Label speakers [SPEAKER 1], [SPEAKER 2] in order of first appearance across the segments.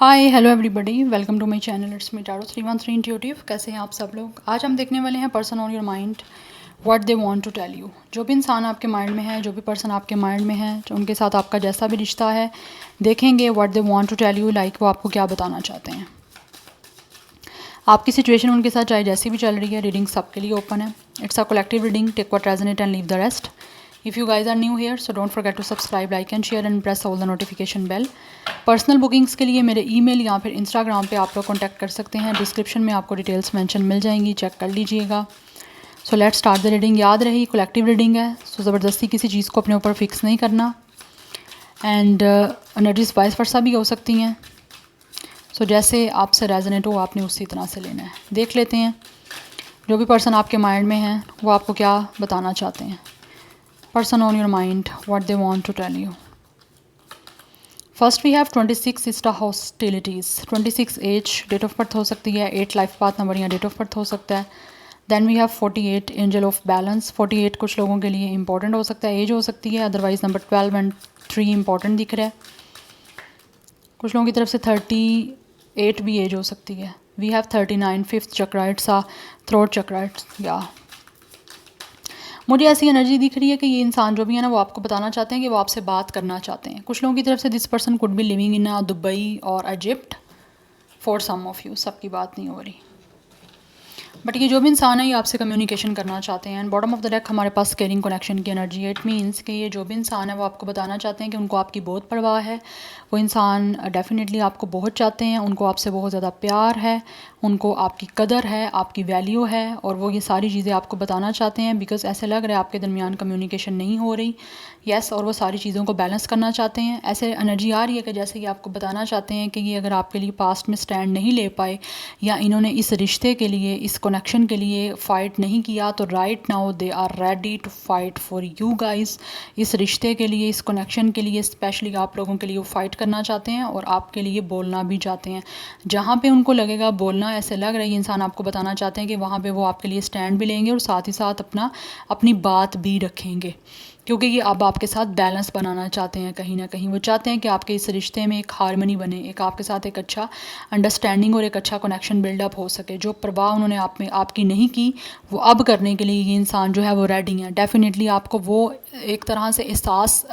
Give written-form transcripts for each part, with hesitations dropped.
[SPEAKER 1] Hi hello everybody, welcome to my channel. It's me tarot 313 intuitive. कैसे हैं आप सब लोग? आज हम देखने वाले हैं person on your mind, what they want to tell you. जो भी इंसान आपके माइंड में है, जो भी पर्सन आपके माइंड में है, जो उनके साथ आपका जैसा भी रिश्ता है, देखेंगे what they want to tell you, like वो आपको क्या बताना चाहते हैं। आपकी सिचुएशन उनके साथ चाहे जैसी भी चल रही है, रीडिंग सबके लिए ओपन है। It's a collective reading, take what resonate and leave the rest. If you guys are new here, so don't forget to subscribe, like and share and press all the notification bell. Personal bookings के लिए मेरे email या फिर Instagram पे आप लोग contact कर सकते हैं। डिस्क्रिप्शन में आपको डिटेल्स मेंशन मिल जाएंगी, चेक कर लीजिएगा। So let's start the reading. याद रही कलेक्टिव रीडिंग है, सो ज़बरदस्ती किसी चीज़ को अपने ऊपर फिक्स नहीं करना। एंड एनर्जीज वाइस वर्सा भी हो सकती हैं। सो जैसे आपसे रेजोनेट हो आपने उसी तरह से लेना है। देख लेते हैं जो भी पर्सन आपके माइंड में है वो आपको क्या बताना चाहते हैं। Person on your mind, what they want to tell you. First we have 26 is the hostilities. 26 age, date of birth हो सकती है, 8 लाइफ पाथ नंबर या डेट ऑफ बर्थ हो सकता है। Then we have 48 angel of balance. 48 कुछ लोगों के लिए इंपॉर्टेंट हो सकता है, एज हो सकती है। अदरवाइज नंबर 12 एंड 3 इंपॉर्टेंट दिख रहा है। कुछ लोगों की तरफ से 38 भी एज हो सकती है। We have 39 fifth chakra, it's a throat chakra, या मुझे ऐसी एनर्जी दिख रही है कि ये इंसान जो भी है ना वो आपको बताना चाहते हैं कि वो आपसे बात करना चाहते हैं। कुछ लोगों की तरफ से this person could be living in Dubai और Egypt for some of you, सबकी बात नहीं हो रही। बट ये जो भी इंसान है ये आपसे कम्युनिकेशन करना चाहते हैं। And bottom of the deck हमारे पास केयरिंग कनेक्शन की एनर्जी है। इट मीन्स कि ये जो भी इंसान है वो आपको बताना चाहते हैं कि उनको आपकी बहुत परवाह है। वो इंसान डेफिनेटली आपको बहुत चाहते हैं, उनको आपसे बहुत ज़्यादा प्यार है, उनको आपकी कदर है, आपकी वैल्यू है, और वो ये सारी चीज़ें आपको बताना चाहते हैं। बिकॉज ऐसे लग रहा है आपके दरमियान कम्युनिकेशन नहीं हो रही। यस, और वो सारी चीज़ों को बैलेंस करना चाहते हैं। ऐसे एनर्जी आ रही है कि जैसे कि आपको बताना चाहते हैं कि ये अगर आपके लिए पास्ट में स्टैंड नहीं ले पाए या इन्होंने इस रिश्ते के लिए, इस कनेक्शन के लिए फ़ाइट नहीं किया, तो right now they are ready to fight for you guys. इस रिश्ते के लिए, इस कनेक्शन के लिए, स्पेशली आप लोगों के लिए वो फाइट करना चाहते हैं और आपके लिए बोलना भी चाहते हैं। जहाँ पे उनको लगेगा बोलना, ऐसे लग रहा है इंसान आपको बताना चाहते हैं कि वहाँ पे वो आपके लिए स्टैंड भी लेंगे और साथ ही साथ अपनी बात भी रखेंगे, क्योंकि ये अब आपके साथ बैलेंस बनाना चाहते हैं। कहीं ना कहीं वो चाहते हैं कि आपके इस रिश्ते में एक हार्मनी बने, एक आपके साथ एक अच्छा अंडरस्टैंडिंग और एक अच्छा कनेक्शन बिल्डअप हो सके। जो प्रभाव उन्होंने आप में आपकी नहीं की वो अब करने के लिए ये इंसान जो है वो रेडी है। डेफिनेटली आपको वो एक तरह से एहसास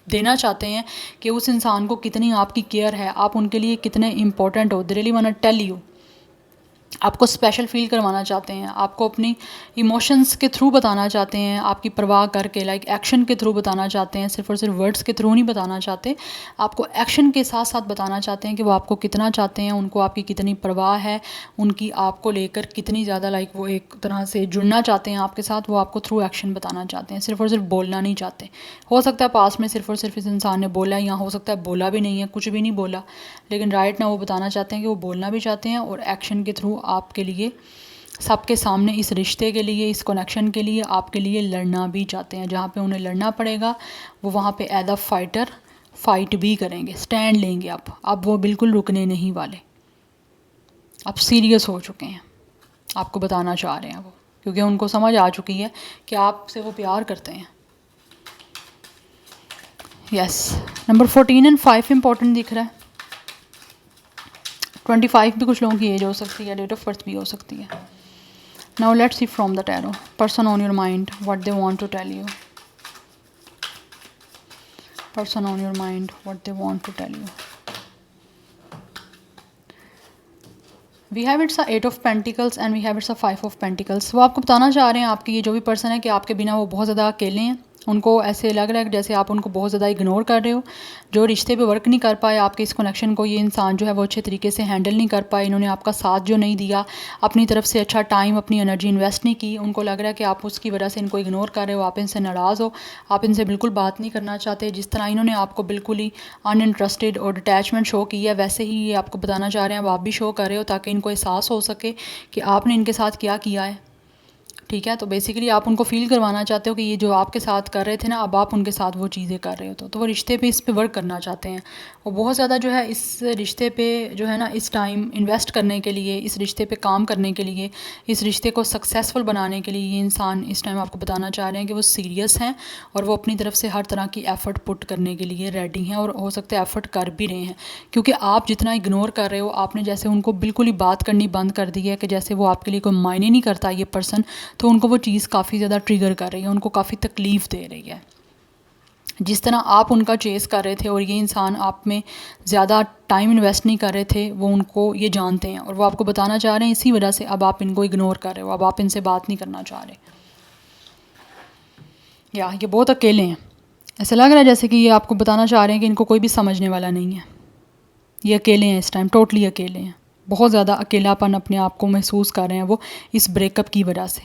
[SPEAKER 1] देना चाहते हैं कि उस इंसान को कितनी आपकी केयर है, आप उनके लिए कितने इंपॉर्टेंट हो। They really want to tell you, आपको स्पेशल फील करवाना चाहते हैं, आपको अपनी इमोशंस के थ्रू बताना चाहते हैं, आपकी परवाह करके, लाइक एक्शन के थ्रू बताना चाहते हैं। सिर्फ और सिर्फ वर्ड्स के थ्रू नहीं बताना चाहते, आपको एक्शन के साथ साथ बताना चाहते हैं कि वो आपको कितना चाहते हैं, उनको आपकी कितनी परवाह है, उनकी आपको लेकर कितनी ज़्यादा, लाइक वो एक तरह से जुड़ना चाहते हैं आपके साथ। वो आपको थ्रू एक्शन बताना चाहते हैं, सिर्फ और सिर्फ बोलना नहीं चाहते। हो सकता है पास में सिर्फ और सिर्फ इस इंसान ने बोला, या हो सकता है बोला भी नहीं है, कुछ भी नहीं बोला, लेकिन राइट ना वो बताना चाहते हैं कि वो बोलना भी चाहते हैं और एक्शन के थ्रू आपके लिए, सबके सामने, इस रिश्ते के लिए, इस कनेक्शन के लिए, आपके लिए लड़ना भी चाहते हैं। जहाँ पे उन्हें लड़ना पड़ेगा वो वहाँ पे एज अ फाइटर फाइट भी करेंगे, स्टैंड लेंगे। अब वो बिल्कुल रुकने नहीं वाले, अब सीरियस हो चुके हैं, आपको बताना चाह रहे हैं वो, क्योंकि उनको समझ आ चुकी है कि आपसे वो प्यार करते हैं। यस, नंबर 14 एंड 5 इंपॉर्टेंट दिख रहा है। 25 भी कुछ लोगों की एज हो सकती है, डेट ऑफ बर्थ भी हो सकती है। Now let's see from the tarot, person on your mind, what they want to tell you. Person on your mind, what they want to tell you. We have it's a 8 of pentacles and we have it's a 5 of pentacles. वो आपको बताना चाह रहे हैं, आपकी ये जो भी पर्सन है, कि आपके बिना वो बहुत ज़्यादा अकेले हैं। उनको ऐसे लग रहा है कि जैसे आप उनको बहुत ज़्यादा इग्नोर कर रहे हो। जो रिश्ते पे वर्क नहीं कर पाए, आपके इस कनेक्शन को ये इंसान जो है वो अच्छे तरीके से हैंडल नहीं कर पाए। इन्होंने आपका साथ जो नहीं दिया, अपनी तरफ से अच्छा टाइम, अपनी एनर्जी इन्वेस्ट नहीं की। उनको लग रहा है कि आप उसकी वजह से इनको इग्नोर कर रहे हो, आप इनसे नाराज़ हो, आप इनसे बिल्कुल बात नहीं करना चाहते। जिस तरह इन्होंने आपको बिल्कुल ही अनइंटरेस्टेड और डिटैचमेंट शो की है, वैसे ही ये आपको बताना चाह रहे हैं, आप भी शो कर रहे हो, ताकि इनको एहसास हो सके कि आपने इनके साथ क्या किया है। ठीक है। तो बेसिकली आप उनको फ़ील करवाना चाहते हो कि ये जो आपके साथ कर रहे थे ना, अब आप उनके साथ वो चीज़ें कर रहे हो, तो वो रिश्ते पे इस पे वर्क करना चाहते हैं। और बहुत ज़्यादा जो है इस रिश्ते पे जो है ना, इस टाइम इन्वेस्ट करने के लिए, इस रिश्ते पे काम करने के लिए, इस रिश्ते को सक्सेसफुल बनाने के लिए ये इंसान इस टाइम आपको बताना चाह रहे हैं कि वो सीरियस हैं और वो अपनी तरफ से हर तरह की एफ़र्ट पुट करने के लिए रेडी हैं, और हो सकता है एफ़र्ट कर भी रहे हैं। क्योंकि आप जितना इग्नोर कर रहे हो, आपने जैसे उनको बिल्कुल ही बात करनी बंद कर दी है कि जैसे वो आपके लिए कोई मायने नहीं करता ये पर्सन, तो उनको वो चीज़ काफ़ी ज़्यादा ट्रिगर कर रही है, उनको काफ़ी तकलीफ़ दे रही है। जिस तरह आप उनका चेस कर रहे थे और ये इंसान आप में ज़्यादा टाइम इन्वेस्ट नहीं कर रहे थे, वो उनको ये जानते हैं और वो आपको बताना चाह रहे हैं, इसी वजह से अब आप इनको इग्नोर कर रहे हो, अब आप इनसे बात नहीं करना चाह रहे। या ये बहुत अकेले हैं, ऐसा लग रहा है जैसे कि ये आपको बताना चाह रहे हैं कि इनको कोई भी समझने वाला नहीं है। ये अकेले हैं इस टाइम, टोटली अकेले हैं, बहुत ज़्यादा अकेलापन अपने आप को महसूस कर रहे हैं वो, इस ब्रेकअप की वजह से,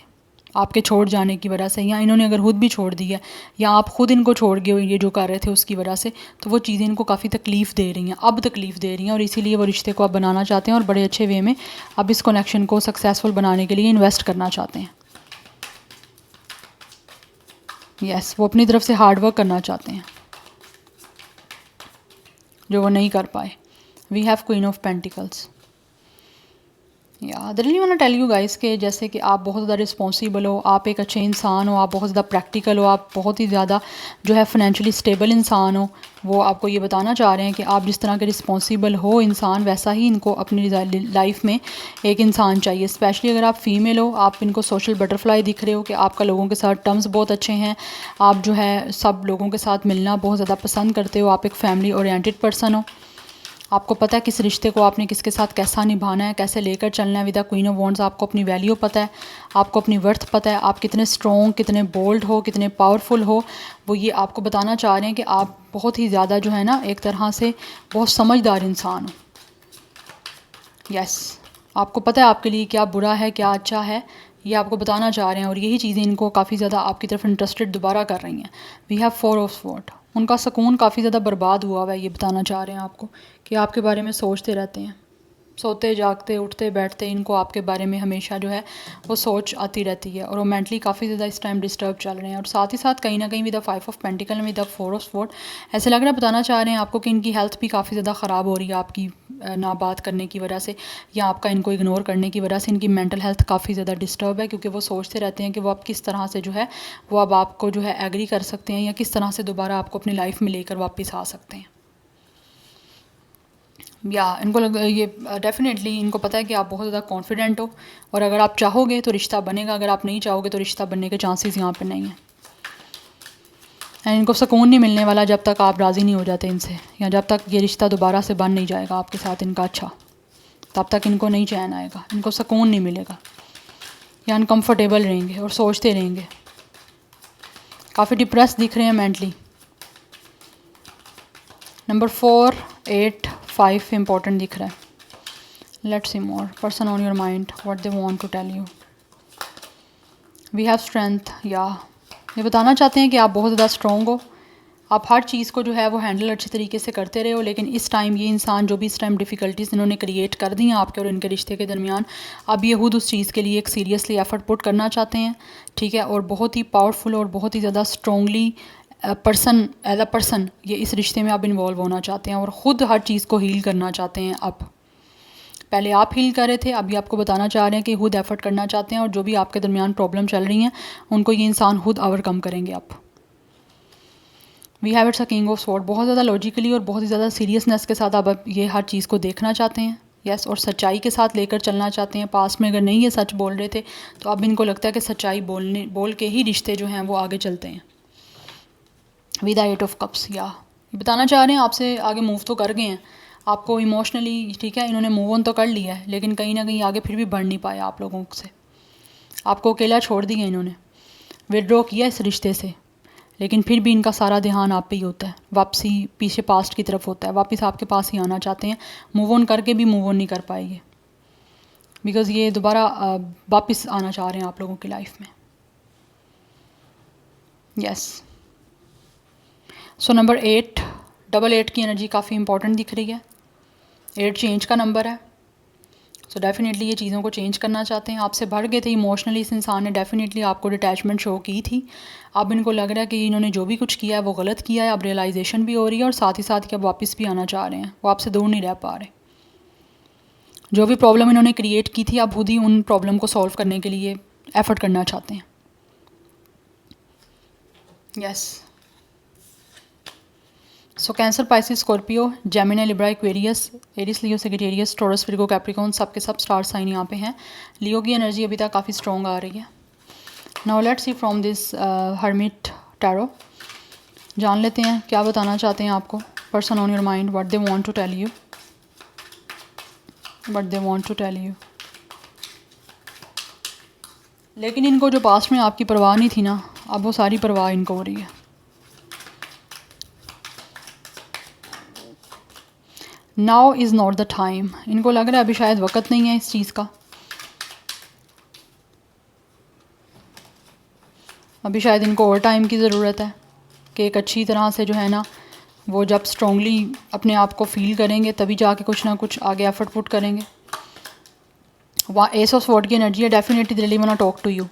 [SPEAKER 1] आपके छोड़ जाने की वजह से, या इन्होंने अगर खुद भी छोड़ दी है, या आप खुद इनको छोड़ गए हो ये जो कर रहे थे उसकी वजह से, तो वो चीज़ें इनको काफ़ी तकलीफ़ दे रही हैं, अब तकलीफ़ दे रही हैं, और इसीलिए वो रिश्ते को अब बनाना चाहते हैं और बड़े अच्छे वे में अब इस कनेक्शन को सक्सेसफुल बनाने के लिए इन्वेस्ट करना चाहते हैं। यस, वो अपनी तरफ से हार्ड वर्क करना चाहते हैं जो वो नहीं कर पाए। We have queen of pentacles. Yeah really want to tell you guys कि जैसे कि आप बहुत ज़्यादा रिस्पॉन्सिबल हो, आप एक अच्छे इंसान हो, आप बहुत ज़्यादा प्रैक्टिकल हो, आप बहुत ही ज़्यादा जो है फाइनेंशियली स्टेबल इंसान हो। वो आपको ये बताना चाह रहे हैं कि आप जिस तरह के रिस्पॉन्सिबल हो इंसान, वैसा ही इनको अपनी लाइफ में एक इंसान चाहिए। स्पेशली अगर आप फीमेल हो, आप इनको सोशल बटरफ्लाई दिख रहे हो कि आपका लोगों के साथ टर्म्स बहुत अच्छे हैं, आप जो है सब लोगों के साथ मिलना बहुत ज़्यादा पसंद करते हो, आप एक फैमिली ओरिएंटेड पर्सन हो, आपको पता है किस रिश्ते को आपने किसके साथ कैसा निभाना है, कैसे लेकर चलना है। With the queen of wands आपको अपनी वैल्यू पता है, आपको अपनी वर्थ पता है, आप कितने स्ट्रॉन्ग, कितने बोल्ड हो, कितने पावरफुल हो। वो ये आपको बताना चाह रहे हैं कि आप बहुत ही ज़्यादा जो है ना, एक तरह से बहुत समझदार इंसान हो। यस, आपको पता है आपके लिए क्या बुरा है, क्या अच्छा है, ये आपको बताना चाह रहे हैं, और यही चीज़ें इनको काफ़ी ज़्यादा आपकी तरफ इंटरेस्टेड दोबारा कर रही हैं। We have 4 of sword. उनका सुकून काफ़ी ज़्यादा बर्बाद हुआ हुआ है, ये बताना चाह रहे हैं आपको कि आपके बारे में सोचते रहते हैं, सोते जागते उठते बैठते इनको आपके बारे में हमेशा जो है वो सोच आती रहती है, और वो मेंटली काफ़ी ज़्यादा इस टाइम डिस्टर्ब चल रहे हैं। और साथ ही साथ कहीं ना कहीं with the 5 of pentacle with the 4 of sword ऐसे लग रहा है, बताना चाह रहे हैं आपको कि इनकी हेल्थ भी काफ़ी ज़्यादा ख़राब हो रही है आपकी ना बात करने की वजह से, या आपका इनको इग्नोर करने की वजह से इनकी मेंटल हेल्थ काफ़ी ज़्यादा डिस्टर्ब है, क्योंकि वो सोचते रहते हैं कि वो अब किस तरह से जो है वो अब आपको जो है एग्री कर सकते हैं, या किस तरह से दोबारा आपको अपनी लाइफ में लेकर वापस आ सकते हैं। या इनको ये डेफिनेटली इनको पता है कि आप बहुत ज़्यादा कॉन्फिडेंट हो, और अगर आप चाहोगे तो रिश्ता बनेगा, अगर आप नहीं चाहोगे तो रिश्ता बनने के चांसेस यहाँ पे नहीं हैं। एंड इनको सुकून नहीं मिलने वाला जब तक आप राज़ी नहीं हो जाते इनसे, या जब तक ये रिश्ता दोबारा से बन नहीं जाएगा आपके साथ इनका अच्छा, तब तक इनको नहीं चैन आएगा, इनको सुकून नहीं मिलेगा, या अनकम्फर्टेबल रहेंगे और सोचते रहेंगे, काफ़ी डिप्रेस दिख रहे हैं मेंटली। नंबर 4, 8, 5 इम्पोर्टेंट दिख रहा है। Let's see more person on your mind what they want to tell you. We have strength. या ये बताना चाहते हैं कि आप बहुत ज़्यादा स्ट्रॉन्ग हो, आप हर चीज़ को जो है वो हैंडल अच्छे तरीके से करते रहे हो, लेकिन इस टाइम ये इंसान जो भी इस टाइम डिफ़िकल्टीज़ इन्होंने क्रिएट कर दी हैं आपके और इनके रिश्ते के दरमियान, अब ये खुद उस चीज़ के लिए एक सीरियसली एफर्ट पुट करना चाहते हैं, ठीक है, और बहुत ही पावरफुल और बहुत ही ज़्यादा strongly person as a person ये इस रिश्ते में अब इन्वॉल्व होना चाहते हैं, और ख़ुद हर चीज़ को हील करना चाहते हैं। अब पहले आप हील कर रहे थे, अभी आपको बताना चाह रहे हैं कि खुद एफर्ट करना चाहते हैं, और जो भी आपके दरमियान प्रॉब्लम चल रही हैं उनको ये इंसान खुद ओवरकम करेंगे। अब we have it's a king of sword, बहुत ज़्यादा लॉजिकली और बहुत ही ज़्यादा सीरियसनेस के साथ अब ये हर चीज़ को देखना चाहते हैं। यस, और सच्चाई के साथ लेकर चलना चाहते हैं। पास्ट में अगर नहीं ये सच बोल रहे थे, तो अब इनको लगता है कि सच्चाई बोल के ही रिश्ते जो हैं वो आगे चलते हैं। विद द 8 ऑफ कप्स, या बताना चाह रहे हैं आपसे आगे मूव तो कर गए हैं, आपको इमोशनली, ठीक है, इन्होंने मूव ऑन तो कर लिया है, लेकिन कहीं ना कहीं आगे फिर भी बढ़ नहीं पाया आप लोगों से, आपको अकेला छोड़ दिया इन्होंने, विड्रॉ किया इस रिश्ते से, लेकिन फिर भी इनका सारा ध्यान आप पे ही होता है, वापसी पीछे पास्ट की तरफ होता है, वापस आपके पास ही आना चाहते हैं, मूव ऑन करके भी मूव ऑन नहीं कर पाएंगे, बिकॉज़ ये दोबारा वापस आना चाह रहे हैं आप लोगों की लाइफ में। यस, सो नंबर 8, डबल 8 की एनर्जी काफ़ी इंपॉर्टेंट दिख रही है। 8 चेंज का नंबर है, सो डेफिनेटली ये चीज़ों को चेंज करना चाहते हैं, आपसे बढ़ गए थे इमोशनली इस इंसान ने, डेफिनेटली आपको डिटैचमेंट शो की थी। अब इनको लग रहा है कि इन्होंने जो भी कुछ किया है वो गलत किया है, अब रियलाइजेशन भी हो रही है और साथ ही साथ कि अब वापस भी आना चाह रहे हैं, वो आपसे दूर नहीं रह पा रहे। जो भी प्रॉब्लम इन्होंने क्रिएट की थी, आप खुद ही उन प्रॉब्लम को सॉल्व करने के लिए एफर्ट करना चाहते हैं। Yes. So Cancer, Pisces, Scorpio, Gemini, Libra, Aquarius, Aries, Leo, Sagittarius, Taurus, Virgo, Capricorn, सबके सब स्टार साइन यहाँ पे हैं। लियो की एनर्जी अभी तक काफ़ी स्ट्रॉन्ग आ रही है। Now let's see from this hermit tarot, जान लेते हैं क्या बताना चाहते हैं आपको person on your mind, what they want to tell you, what they want to tell you. लेकिन इनको जो पास्ट में आपकी परवाह नहीं थी ना, अब वो सारी परवाह इनको हो रही है। Now is not the time, इनको लग रहा है अभी शायद वक्त नहीं है इस चीज़ का, अभी शायद इनको और टाइम की ज़रूरत है कि एक अच्छी तरह से जो है ना, वो जब स्ट्रॉन्गली अपने आप को फील करेंगे तभी जाके कुछ ना कुछ आगे एफर्ट पुट करेंगे। वहाँ एस ऑफ स्वॉर्ड की एनर्जी है, definitely they really want to talk to you,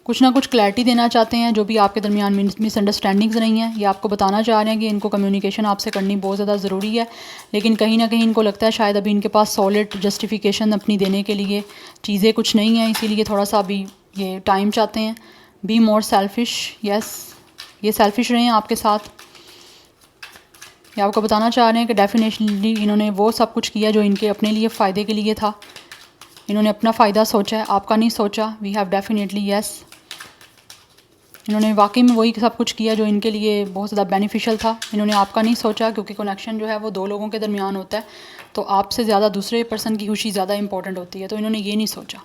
[SPEAKER 1] कुछ ना कुछ क्लैरिटी देना चाहते हैं, जो भी आपके दरमियान मिसअंडरस्टैंडिंग्स रही हैं, ये आपको बताना चाह रहे हैं कि इनको कम्युनिकेशन आपसे करनी बहुत ज़्यादा ज़रूरी है। लेकिन कहीं ना कहीं इनको लगता है शायद अभी इनके पास सॉलिड जस्टिफिकेशन अपनी देने के लिए चीज़ें कुछ नहीं हैं, इसीलिए थोड़ा सा अभी ये टाइम चाहते हैं। बी मोर सेल्फिश, यस, ये सेल्फिश रहे हैं आपके साथ, ये आपको बताना चाह रहे हैं कि डेफिनेटली इन्होंने वो सब कुछ किया जो इनके अपने लिए फ़ायदे के लिए था, इन्होंने अपना फ़ायदा सोचा है, आपका नहीं सोचा। वी हैव डेफिनेटली यस, इन्होंने वाकई में वही सब कुछ किया जो इनके लिए बहुत ज़्यादा बेनिफिशियल था, इन्होंने आपका नहीं सोचा, क्योंकि कनेक्शन जो है वो दो लोगों के दरमियान होता है, तो आपसे ज़्यादा दूसरे पर्सन की खुशी ज़्यादा इंपॉर्टेंट होती है, तो इन्होंने ये नहीं सोचा।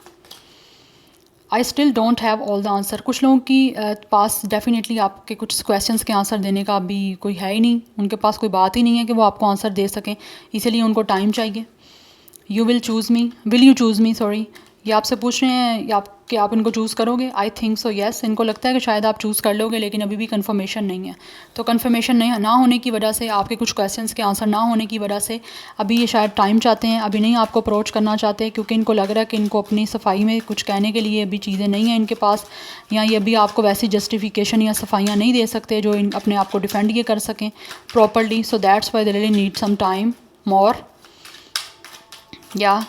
[SPEAKER 1] I still don't have all the answer, कुछ लोगों की पास डेफिनेटली आपके कुछ क्वेश्चंस के आंसर देने का अभी कोई है ही नहीं, उनके पास कोई बात ही नहीं है कि वो आपको आंसर दे सकें, इसीलिए उनको टाइम चाहिए। You will choose me, will you choose me, sorry, ये आपसे पूछ रहे हैं कि आप इनको चूज़ करोगे। आई थिंक सो येस, इनको लगता है कि शायद आप चूज़ कर लोगे, लेकिन अभी भी कंफर्मेशन नहीं है। तो कंफर्मेशन नहीं ना होने की वजह से, आपके कुछ क्वेश्चंस के आंसर ना होने की वजह से अभी ये शायद टाइम चाहते हैं, अभी नहीं आपको अप्रोच करना चाहते, क्योंकि इनको लग रहा है कि इनको अपनी सफाई में कुछ कहने के लिए अभी चीज़ें नहीं हैं इनके पास, या ये अभी आपको वैसी जस्टिफिकेशन या सफाइयाँ नहीं दे सकते जो अपने आप को डिफेंड ये कर सकें properly. So that's why they really need some time more. Yeah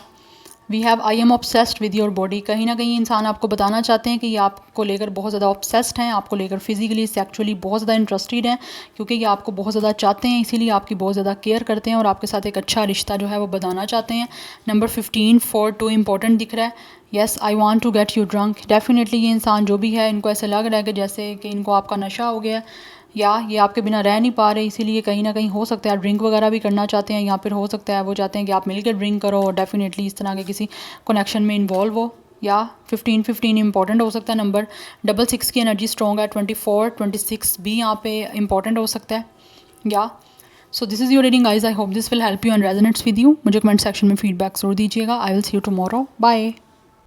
[SPEAKER 1] we have I am obsessed with your body, कहीं ना कहीं इंसान आपको बताना चाहते हैं कि ये आपको लेकर बहुत ज़्यादा ऑब्सेस्ड हैं, आपको लेकर फिजिकली सेक्चुअली बहुत ज़्यादा इंटरेस्टेड हैं, क्योंकि ये आपको बहुत ज़्यादा चाहते हैं, इसीलिए आपकी बहुत ज़्यादा केयर करते हैं और आपके साथ एक अच्छा रिश्ता जो है वो बनाना चाहते हैं। नंबर 15 4 2 इंपॉर्टेंट दिख रहा है। Yes, I want to get you drunk, definitely ये इंसान जो भी है, इनको ऐसे लग रहा है कि जैसे कि इनको आपका नशा हो गया, या ये आपके बिना रह नहीं पा रहे, इसीलिए कहीं ना कहीं हो सकता है ड्रिंक वगैरह भी करना चाहते हैं, या फिर हो सकता है वो चाहते हैं कि आप मिलकर ड्रिंक करो और डेफिनेटली इस तरह के किसी कनेक्शन में इन्वॉल्व हो। या 15 इंपॉर्टेंट हो सकता है नंबर। 66 की एनर्जी स्ट्रॉन्ग है। 24 26 भी यहाँ पे इंपॉर्टेंट हो सकता है। या so this is your reading guys, I hope this will help you and resonates with you. मुझे कमेंट सेक्शन में फीडबैक जरूर दीजिएगा। I will see you tomorrow, bye.